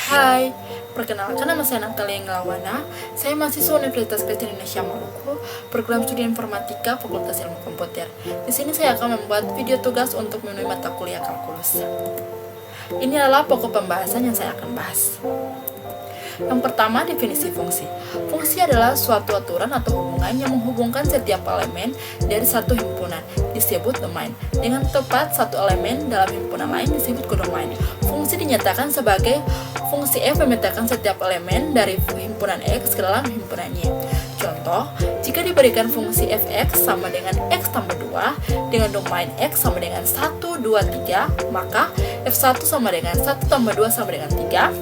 Hai, perkenalkan nama saya Natalia Ngelawana. Saya mahasiswa Universitas Kristen Indonesia Maluku, program studi informatika Fakultas Ilmu Komputer. Di sini saya akan membuat video tugas untuk memenuhi mata kuliah kalkulus. Ini adalah pokok pembahasan yang saya akan bahas. Yang pertama, definisi fungsi. Fungsi adalah suatu aturan atau hubungan yang menghubungkan setiap elemen dari satu himpunan, disebut domain. Dengan tepat, satu elemen dalam himpunan lain disebut kodomain. Fungsi dinyatakan sebagai fungsi F memetakan setiap elemen dari himpunan X ke dalam himpunan Y. Contoh, jika diberikan fungsi fx sama dengan x tambah 2 dengan domain x sama dengan 1, 2, 3, maka f1 sama dengan 1 tambah 2 sama dengan 3,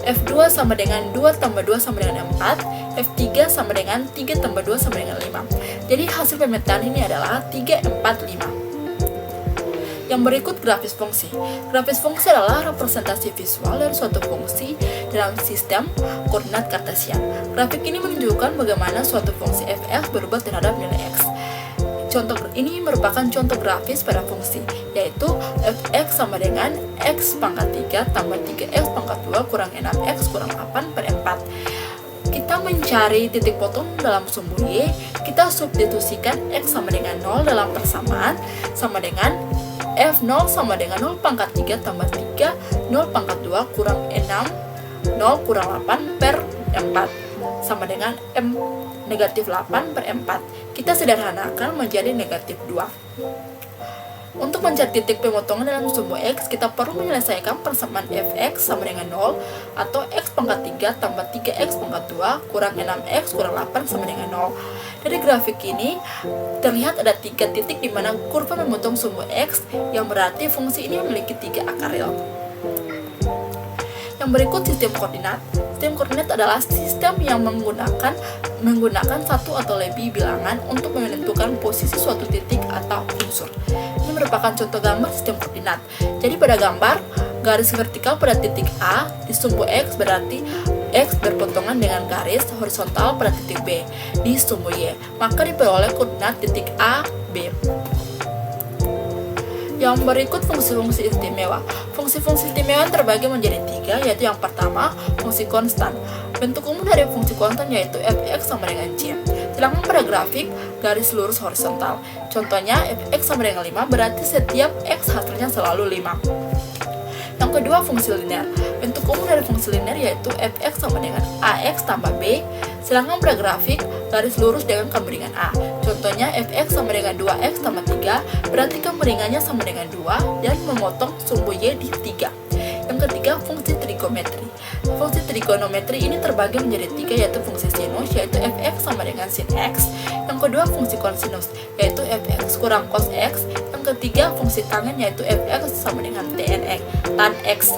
F2 sama dengan 2 tambah 2 sama dengan 4, F3 sama dengan 3 tambah 2 sama dengan 5. Jadi hasil pemetaan ini adalah 3, 4, 5. Yang berikut grafis fungsi. Grafis fungsi adalah representasi visual dari suatu fungsi dalam sistem koordinat kartesian. Grafik ini menunjukkan bagaimana suatu fungsi fx berubah terhadap nilai x. Contoh ini merupakan contoh grafis pada fungsi, yaitu fx sama dengan x pangkat 3 tambah 3x pangkat 2 kurang 6x kurang 8 per 4. Kita mencari titik potong dalam sumbu y, kita substitusikan x sama dengan 0 dalam persamaan, sama dengan f0 sama dengan 0 pangkat 3 tambah 3, 0 pangkat 2 kurang 6, 0 kurang 8 per 4, sama dengan m negatif 8 per 4. Kita sederhanakan menjadi negatif 2. Untuk mencari titik pemotongan dalam sumbu x, kita perlu menyelesaikan persamaan fx sama dengan 0 atau x pangkat 3 tambah 3x pangkat 2 kurang 6x kurang 8 sama dengan 0. Dari grafik ini terlihat ada 3 titik di mana kurva memotong sumbu x, yang berarti fungsi ini memiliki 3 akar real. Yang berikut sistem koordinat. Sistem koordinat adalah sistem yang menggunakan satu atau lebih bilangan untuk menentukan posisi suatu titik atau unsur. Ini merupakan contoh gambar sistem koordinat. Jadi pada gambar, garis vertikal pada titik A di sumbu X berarti X berpotongan dengan garis horizontal pada titik B di sumbu Y. Maka diperoleh koordinat titik A, B. Yang berikut fungsi-fungsi istimewa. Fungsi-fungsi istimewa terbagi menjadi 3, yaitu yang pertama, fungsi konstan. Bentuk umum dari fungsi konstan yaitu fx sama dengan c. Sedangkan pada grafik, garis lurus horizontal. Contohnya, fx sama dengan 5 berarti setiap x hasilnya selalu 5. Yang kedua, fungsi linear. Bentuk umum dari fungsi linear yaitu fx sama dengan ax tambah b. Sedangkan pada grafik, garis lurus dengan kemiringan a. Contohnya, fx sama dengan 2x tambah 3, berarti kemiringannya sama dengan 2 dan memotong sumbu y di 3. Yang ketiga, fungsi trigonometri. Fungsi trigonometri ini terbagi menjadi 3, yaitu fungsi sinus, yaitu fx sama dengan sin x. Yang kedua, fungsi kosinus, yaitu fx kurang cos x. Yang ketiga, fungsi tangen, yaitu fx sama dengan tan x.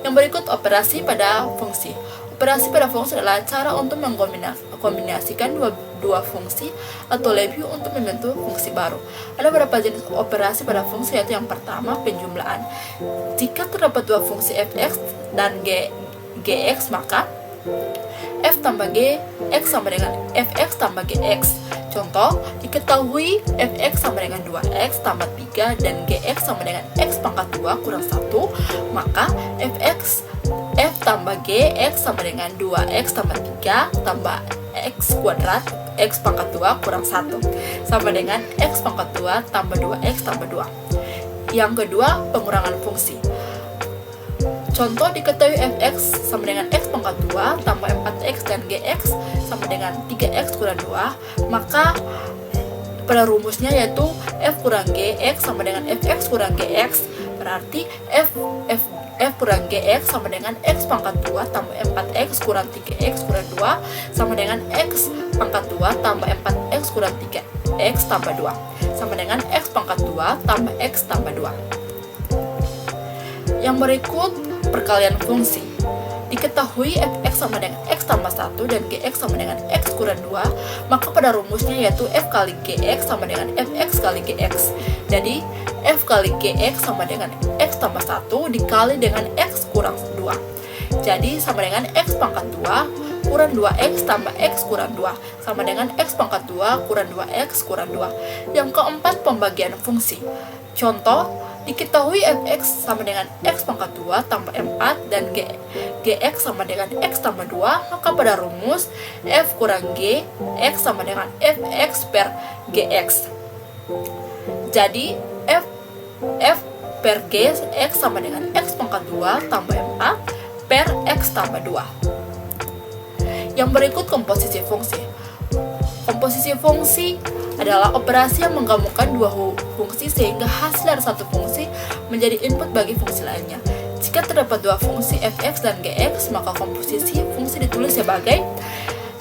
Yang berikut operasi pada fungsi. Operasi pada fungsi adalah cara untuk mengkombinasikan dua fungsi atau lebih untuk membentuk fungsi baru. Ada beberapa jenis operasi pada fungsi, yaitu yang pertama, penjumlahan. Jika terdapat dua fungsi fx dan gx, maka f tambah g x sama dengan fx tambah gx. Contoh, diketahui fx sama dengan 2x tambah 3 dan gx sama dengan x pangkat 2 kurang 1, maka f tambah gx sama dengan 2x tambah 3 tambah x kuadrat x pangkat 2 kurang 1 sama dengan x pangkat 2 tambah 2x tambah 2. Yang kedua, pengurangan fungsi. Contoh, diketahui fx sama dengan x pangkat 2 tambah 4x dan gx sama dengan 3x kurang 2, maka pada rumusnya yaitu f kurang gx sama dengan fx kurang gx, berarti f kurang gx sama dengan x pangkat 2 tambah 4x kurang 3x kurang 2 sama dengan x pangkat 2 tambah 4x kurang 3x tambah 2 sama dengan x pangkat 2 tambah x tambah 2. Yang berikut, perkalian fungsi. Diketahui fx sama dengan x tambah 1 dan gx sama dengan x kurang 2, maka pada rumusnya yaitu f kali gx sama dengan fx kali gx. Jadi, f kali gx sama dengan x tambah 1 dikali dengan x kurang 2. Jadi, sama dengan x pangkat 2 kurang 2x tambah x kurang 2 sama dengan x pangkat 2 kurang 2x kurang 2. Yang keempat, pembagian fungsi. Contoh, diketahui fx sama dengan x pangkat 2 tambah 4 dan gx sama dengan x tambah 2, maka pada rumus f kurang g, x sama dengan fx per gx. Jadi f per g, x sama dengan x pangkat 2 tambah 4 per x tambah 2. Yang berikut komposisi fungsi. Komposisi fungsi adalah operasi yang menggabungkan dua fungsi sehingga hasil dari satu fungsi menjadi input bagi fungsi lainnya. Jika terdapat dua fungsi fx dan gx, maka komposisi fungsi ditulis sebagai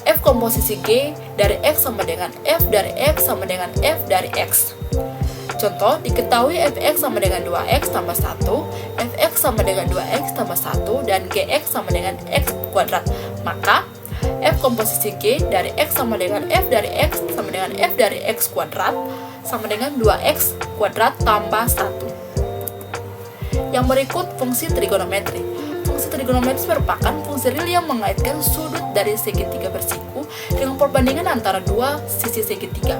f komposisi g dari x sama dengan f dari x sama dengan f dari x. Contoh, diketahui fx sama dengan 2x tambah 1, fx sama dengan 2x tambah 1, dan gx sama dengan x kuadrat. Maka f komposisi g dari x sama dengan f dari x sama dengan f dari x kuadrat sama dengan 2x kuadrat tambah 1. Yang berikut fungsi trigonometri. Fungsi trigonometri merupakan fungsi real yang mengaitkan sudut dari segitiga bersiku dengan perbandingan antara dua sisi segitiga.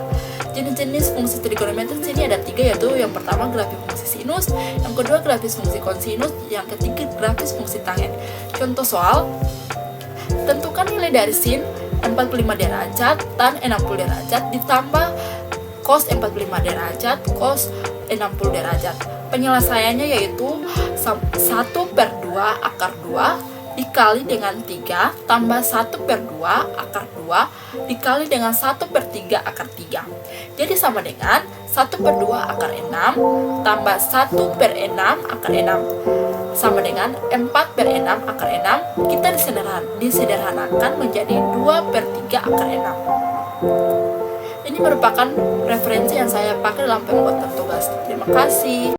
Jenis-jenis fungsi trigonometri sini ada 3, yaitu yang pertama grafis fungsi sinus, yang kedua grafis fungsi kosinus, yang ketiga grafis fungsi tangen. Contoh soal, tentukan nilai dari sin 45 derajat tan 60 derajat ditambah cos 45 derajat cos 60 derajat. Penyelesaiannya yaitu 1/2 akar 2 dikali dengan 3 tambah 1/2 akar 2 dikali dengan 1/3 akar 3. Jadi sama dengan 1/2 akar 6 tambah 1/6 akar 6 sama dengan 4/6 akar 6. Kita disederhanakan menjadi 2/3 akar 6. Ini merupakan referensi yang saya pakai dalam pembuatan tugas. Terima kasih.